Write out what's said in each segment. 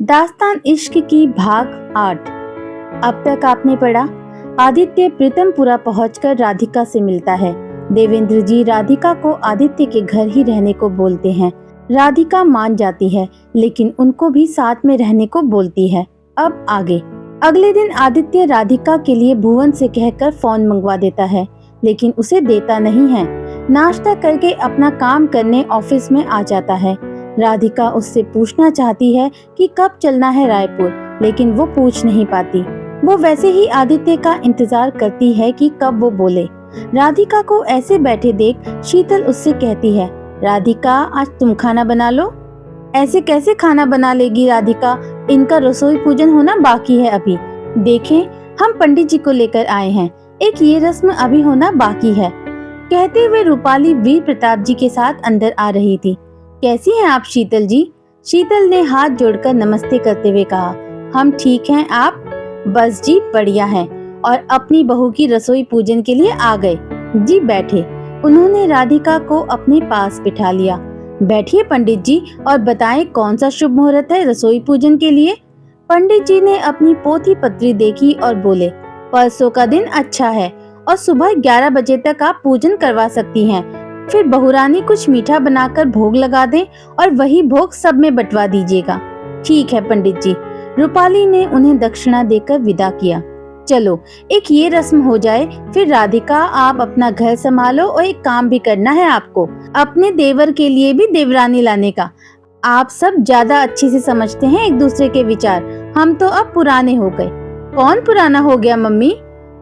दास्तान इश्क की भाग 8। अब तक आपने पढ़ा। आदित्य प्रीतमपुरा पहुंचकर राधिका से मिलता है। देवेंद्र जी राधिका को आदित्य के घर ही रहने को बोलते हैं। राधिका मान जाती है, लेकिन उनको भी साथ में रहने को बोलती है। अब आगे। अगले दिन आदित्य राधिका के लिए भुवन से कहकर फोन मंगवा देता है, लेकिन उसे देता नहीं है। नाश्ता करके अपना काम करने ऑफिस में आ जाता है। राधिका उससे पूछना चाहती है कि कब चलना है रायपुर, लेकिन वो पूछ नहीं पाती। वो वैसे ही आदित्य का इंतजार करती है कि कब वो बोले। राधिका को ऐसे बैठे देख शीतल उससे कहती है, राधिका आज तुम खाना बना लो। ऐसे कैसे खाना बना लेगी राधिका, इनका रसोई पूजन होना बाकी है अभी। देखें, हम पंडित जी को लेकर आए हैं, एक ये रस्म अभी होना बाकी है। कहते हुए रूपाली वीर प्रताप जी के साथ अंदर आ रही थी। कैसी हैं आप शीतल जी? शीतल ने हाथ जोड़कर नमस्ते करते हुए कहा, हम ठीक हैं, आप? बस जी बढ़िया हैं, और अपनी बहू की रसोई पूजन के लिए आ गए। जी बैठे। उन्होंने राधिका को अपने पास बिठा लिया। बैठिए पंडित जी, और बताएं कौन सा शुभ मुहूर्त है रसोई पूजन के लिए। पंडित जी ने अपनी पोथी पत्री देखी और बोले, परसों का दिन अच्छा है और सुबह 11 बजे तक आप पूजन करवा सकती हैं। फिर बहुरानी कुछ मीठा बनाकर भोग लगा दें और वही भोग सब में बंटवा दीजिएगा। ठीक है पंडित जी। रूपाली ने उन्हें दक्षिणा देकर विदा किया। चलो एक ये रस्म हो जाए, फिर राधिका आप अपना घर संभालो, और एक काम भी करना है आपको, अपने देवर के लिए भी देवरानी लाने का। आप सब ज्यादा अच्छे से समझते हैं एक दूसरे के विचार, हम तो अब पुराने हो गए। कौन पुराना हो गया मम्मी?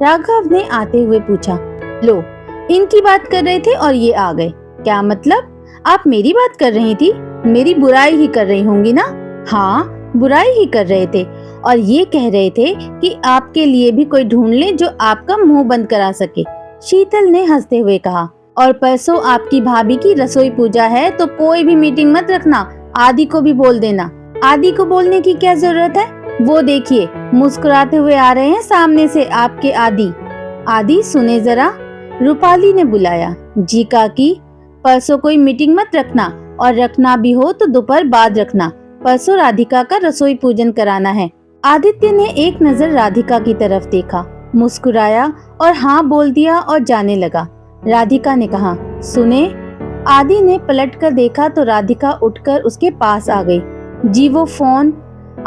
राघव ने आते हुए पूछा। लो, इनकी बात कर रहे थे और ये आ गए। क्या मतलब? आप मेरी बात कर रही थी? मेरी बुराई ही कर रही होंगी ना? हाँ, बुराई ही कर रहे थे, और ये कह रहे थे कि आपके लिए भी कोई ढूंढ ले जो आपका मुंह बंद करा सके। शीतल ने हंसते हुए कहा, और परसों आपकी भाभी की रसोई पूजा है, तो कोई भी मीटिंग मत रखना, आदि को भी बोल देना। आदि को बोलने की क्या जरूरत है? वो देखिए मुस्कुराते हुए आ रहे हैं सामने से आपके आदि। आदि सुने जरा, रूपाली ने बुलाया। जी काकी, परसों कोई मीटिंग मत रखना, और रखना भी हो तो दोपहर बाद रखना। परसों राधिका का रसोई पूजन कराना है। आदित्य ने एक नजर राधिका की तरफ देखा, मुस्कुराया और हाँ बोल दिया और जाने लगा। राधिका ने कहा, सुने। आदि ने पलटकर देखा तो राधिका उठकर उसके पास आ गई। जी वो फोन।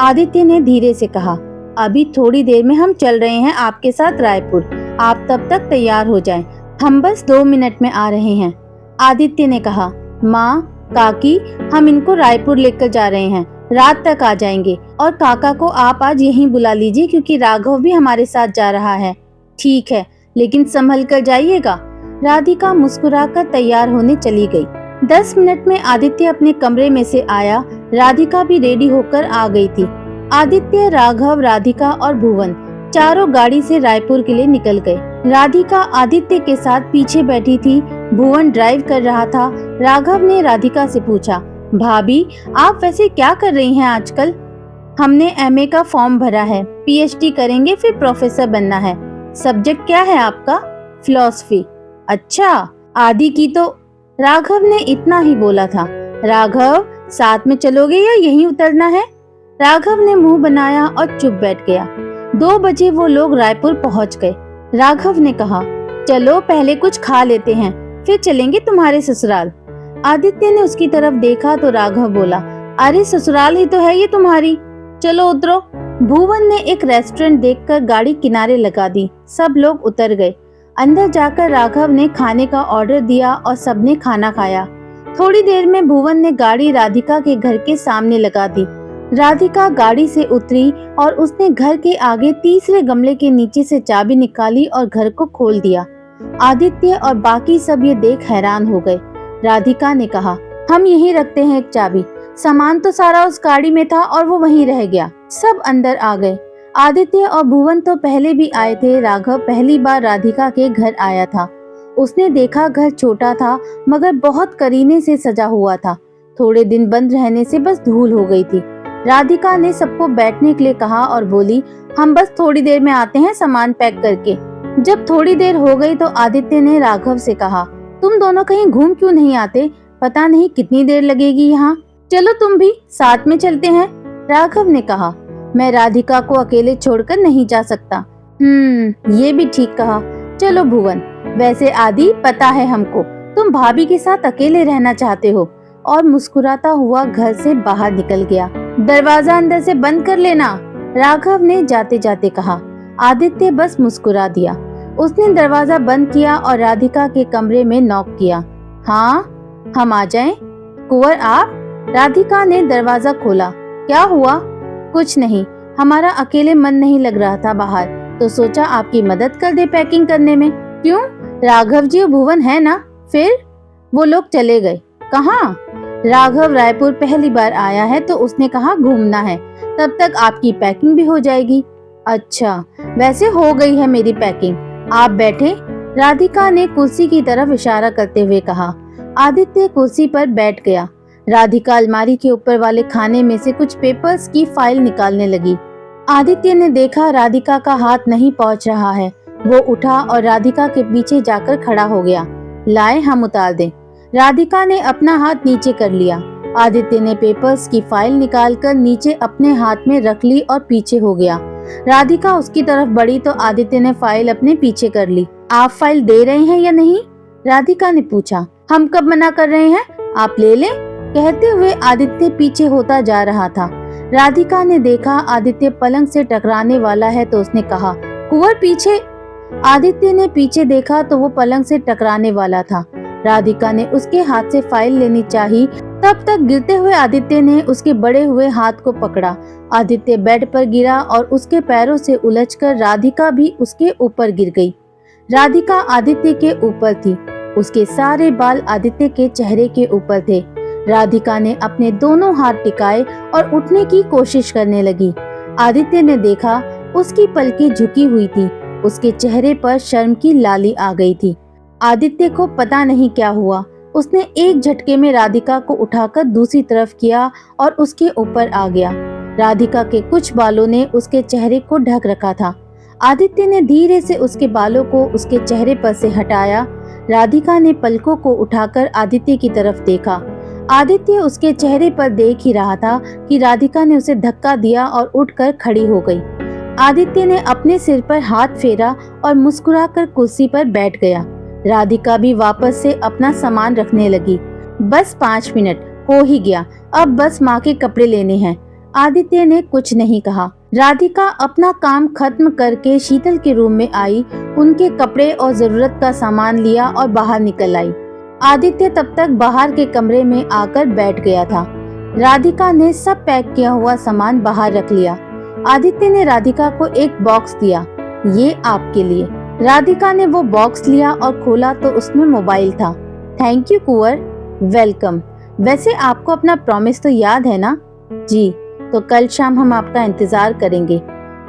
आदित्य ने धीरे से कहा, अभी थोड़ी देर में हम चल रहे हैं आपके साथ रायपुर, आप तब तक तैयार हो जाएं। हम बस 2 मिनट में आ रहे हैं। आदित्य ने कहा, माँ, काकी, हम इनको रायपुर लेकर जा रहे हैं, रात तक आ जाएंगे, और काका को आप आज यहीं बुला लीजिए क्योंकि राघव भी हमारे साथ जा रहा है। ठीक है, लेकिन संभल कर जाइएगा। राधिका मुस्कुराकर तैयार होने चली गई। 10 मिनट में आदित्य अपने कमरे में से आया। राधिका भी रेडी होकर आ गई थी। आदित्य, राघव, राधिका और भुवन चारों गाड़ी से रायपुर के लिए निकल गए। राधिका आदित्य के साथ पीछे बैठी थी। भुवन ड्राइव कर रहा था। राघव ने राधिका से पूछा, भाभी आप वैसे क्या कर रही हैं आजकल? हमने एमए का फॉर्म भरा है, पीएचडी करेंगे, फिर प्रोफेसर बनना है। सब्जेक्ट क्या है आपका? फिलॉसफी। अच्छा, आदि की तो। राघव ने इतना ही बोला था। राघव, साथ में चलोगे या यहीं उतरना है? राघव ने मुंह बनाया और चुप बैठ गया। 2 बजे वो लोग रायपुर पहुंच गए। राघव ने कहा, चलो पहले कुछ खा लेते हैं, फिर चलेंगे तुम्हारे ससुराल। आदित्य ने उसकी तरफ देखा तो राघव बोला, अरे ससुराल ही तो है ये तुम्हारी, चलो उतरो। भुवन ने एक रेस्टोरेंट देखकर गाड़ी किनारे लगा दी। सब लोग उतर गए। अंदर जाकर राघव ने खाने का ऑर्डर दिया और सबने खाना खाया। थोड़ी देर में भुवन ने गाड़ी राधिका के घर के सामने लगा दी। राधिका गाड़ी से उतरी और उसने घर के आगे तीसरे गमले के नीचे से चाबी निकाली और घर को खोल दिया। आदित्य और बाकी सब ये देख हैरान हो गए। राधिका ने कहा, हम यहीं रखते हैं एक चाबी, सामान तो सारा उस गाड़ी में था और वो वहीं रह गया। सब अंदर आ गए। आदित्य और भुवन तो पहले भी आए थे। राघव पहली बार राधिका के घर आया था। उसने देखा घर छोटा था, मगर बहुत करीने से सजा हुआ था। थोड़े दिन बंद रहने से बस धूल हो गई थी। राधिका ने सबको बैठने के लिए कहा और बोली, हम बस थोड़ी देर में आते हैं सामान पैक करके। जब थोड़ी देर हो गई तो आदित्य ने राघव से कहा, तुम दोनों कहीं घूम क्यों नहीं आते? पता नहीं कितनी देर लगेगी यहाँ। चलो तुम भी साथ में चलते हैं। राघव ने कहा, मैं राधिका को अकेले छोड़कर नहीं जा सकता। ये भी ठीक कहा। चलो भुवन, वैसे आदि पता है हमको, तुम भाभी के साथ अकेले रहना चाहते हो। और मुस्कुराता हुआ घर से बाहर निकल गया। दरवाजा अंदर से बंद कर लेना, राघव ने जाते जाते कहा। आदित्य बस मुस्कुरा दिया। उसने दरवाजा बंद किया और राधिका के कमरे में नॉक किया। हाँ, हम आ जाएं? कुंवर आप? राधिका ने दरवाजा खोला। क्या हुआ? कुछ नहीं, हमारा अकेले मन नहीं लग रहा था बाहर, तो सोचा आपकी मदद कर दे पैकिंग करने में। क्यों? राघव जी और भुवन है ना? फिर? वो लोग चले गए। कहाँ? राघव रायपुर पहली बार आया है तो उसने कहा घूमना है, तब तक आपकी पैकिंग भी हो जाएगी। अच्छा, वैसे हो गई है मेरी पैकिंग, आप बैठे, राधिका ने कुर्सी की तरफ इशारा करते हुए कहा। आदित्य कुर्सी पर बैठ गया। राधिका अलमारी के ऊपर वाले खाने में से कुछ पेपर्स की फाइल निकालने लगी। आदित्य ने देखा राधिका का हाथ नहीं पहुंच रहा है। वो उठा और राधिका के पीछे जाकर खड़ा हो गया। लाए, हम उतार दें। राधिका ने अपना हाथ नीचे कर लिया। आदित्य ने पेपर्स की फाइल निकालकर नीचे अपने हाथ में रख ली और पीछे हो गया। राधिका उसकी तरफ बढ़ी तो आदित्य ने फाइल अपने पीछे कर ली। आप फाइल दे रहे हैं या नहीं? राधिका ने पूछा। हम कब मना कर रहे हैं, आप ले लें, कहते हुए आदित्य पीछे होता जा रहा था। राधिका ने देखा आदित्य पलंग से टकराने वाला है तो उसने कहा, कुंवर पीछे। आदित्य ने पीछे देखा तो वो पलंग से टकराने वाला था। राधिका ने उसके हाथ से फाइल लेनी चाही, तब तक गिरते हुए आदित्य ने उसके बड़े हुए हाथ को पकड़ा। आदित्य बेड पर गिरा और उसके पैरों से उलझकर राधिका भी उसके ऊपर गिर गई। राधिका आदित्य के ऊपर थी, उसके सारे बाल आदित्य के चेहरे के ऊपर थे। राधिका ने अपने दोनों हाथ टिकाए और उठने की कोशिश करने लगी। आदित्य ने देखा उसकी पलकें झुकी हुई थी, उसके चेहरे पर शर्म की लाली आ गई थी। आदित्य को पता नहीं क्या हुआ, उसने एक झटके में राधिका को उठाकर दूसरी तरफ किया और उसके ऊपर आ गया। राधिका के कुछ बालों ने उसके चेहरे को ढक रखा था। आदित्य ने धीरे से उसके बालों को उसके चेहरे पर से हटाया। राधिका ने पलकों को उठाकर आदित्य की तरफ देखा। आदित्य उसके चेहरे पर देख ही रहा था कि राधिका ने उसे धक्का दिया और उठकर खड़ी हो गई। आदित्य ने अपने सिर पर हाथ फेरा और मुस्कुराकर कुर्सी पर बैठ गया। राधिका भी वापस से अपना सामान रखने लगी। बस 5 मिनट हो ही गया, अब बस माँ के कपड़े लेने हैं। आदित्य ने कुछ नहीं कहा। राधिका अपना काम खत्म करके शीतल के रूम में आई, उनके कपड़े और जरूरत का सामान लिया और बाहर निकल आई। आदित्य तब तक बाहर के कमरे में आकर बैठ गया था। राधिका ने सब पैक किया हुआ सामान बाहर रख लिया। आदित्य ने राधिका को एक बॉक्स दिया, ये आपके लिए। राधिका ने वो बॉक्स लिया और खोला तो उसमें मोबाइल था। Thank you Kunwar, welcome. वैसे आपको अपना प्रॉमिस तो याद है ना? जी, तो कल शाम हम आपका इंतजार करेंगे।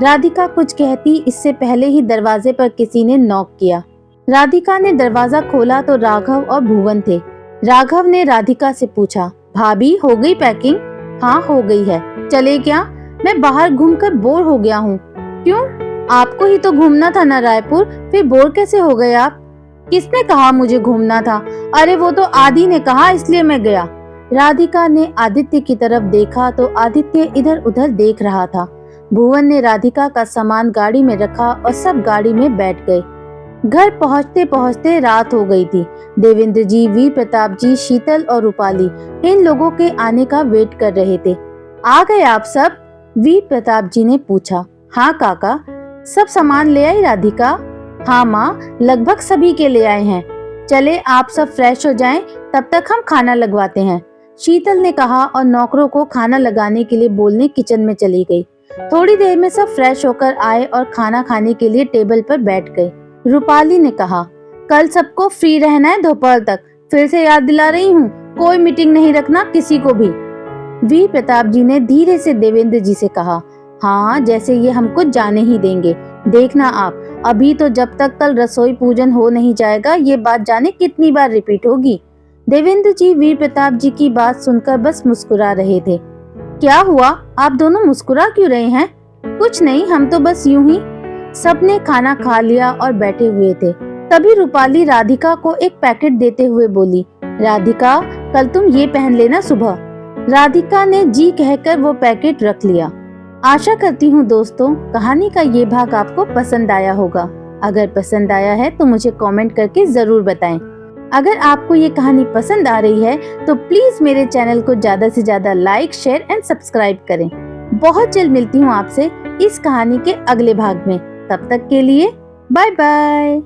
राधिका कुछ कहती इससे पहले ही दरवाजे पर किसी ने नॉक किया। राधिका ने दरवाजा खोला तो राघव और भुवन थे। राघव ने राधिका से पूछा, भाभी हो गई पैकिंग? हाँ हो गई है। चले क्या? मैं बाहर घूमकर बोर हो गया हूँ। क्यों? आपको ही तो घूमना था ना रायपुर, फिर बोर कैसे हो गए आप? किसने कहा मुझे घूमना था? अरे वो तो आदि ने कहा, इसलिए मैं गया। राधिका ने आदित्य की तरफ देखा तो आदित्य इधर उधर देख रहा था। भुवन ने राधिका का सामान गाड़ी में रखा और सब गाड़ी में बैठ गए। घर पहुंचते पहुंचते रात हो गई थी। देवेंद्र जी, वीर प्रताप जी, शीतल और रूपाली इन लोगों के आने का वेट कर रहे थे। आ गए आप सब? वीर प्रताप जी ने पूछा। हाँ काका। सब सामान ले आई राधिका? हाँ माँ, लगभग सभी के ले आए हैं। चले आप सब फ्रेश हो जाएं, तब तक हम खाना लगवाते हैं, शीतल ने कहा और नौकरों को खाना लगाने के लिए बोलने किचन में चली गई। थोड़ी देर में सब फ्रेश होकर आए और खाना खाने के लिए टेबल पर बैठ गए। रूपाली ने कहा, कल सबको फ्री रहना है दोपहर तक, फिर से याद दिला रही हूँ, कोई मीटिंग नहीं रखना किसी को भी। वीर प्रताप जी ने धीरे से देवेंद्र जी से कहा, हाँ जैसे ये हमको जाने ही देंगे। देखना आप, अभी तो जब तक कल रसोई पूजन हो नहीं जाएगा ये बात जाने कितनी बार रिपीट होगी। देवेंद्र जी वीर प्रताप जी की बात सुनकर बस मुस्कुरा रहे थे। क्या हुआ, आप दोनों मुस्कुरा क्यों रहे हैं? कुछ नहीं, हम तो बस यूं ही। सबने खाना खा लिया और बैठे हुए थे। तभी रूपाली राधिका को एक पैकेट देते हुए बोली, राधिका कल तुम ये पहन लेना सुबह। राधिका ने जी कहकर वो पैकेट रख लिया। आशा करती हूँ दोस्तों कहानी का ये भाग आपको पसंद आया होगा। अगर पसंद आया है तो मुझे कमेंट करके जरूर बताएं। अगर आपको ये कहानी पसंद आ रही है तो प्लीज मेरे चैनल को ज्यादा से ज्यादा लाइक, शेयर एंड सब्सक्राइब करें। बहुत जल्द मिलती हूँ आपसे इस कहानी के अगले भाग में। तब तक के लिए बाय बाय।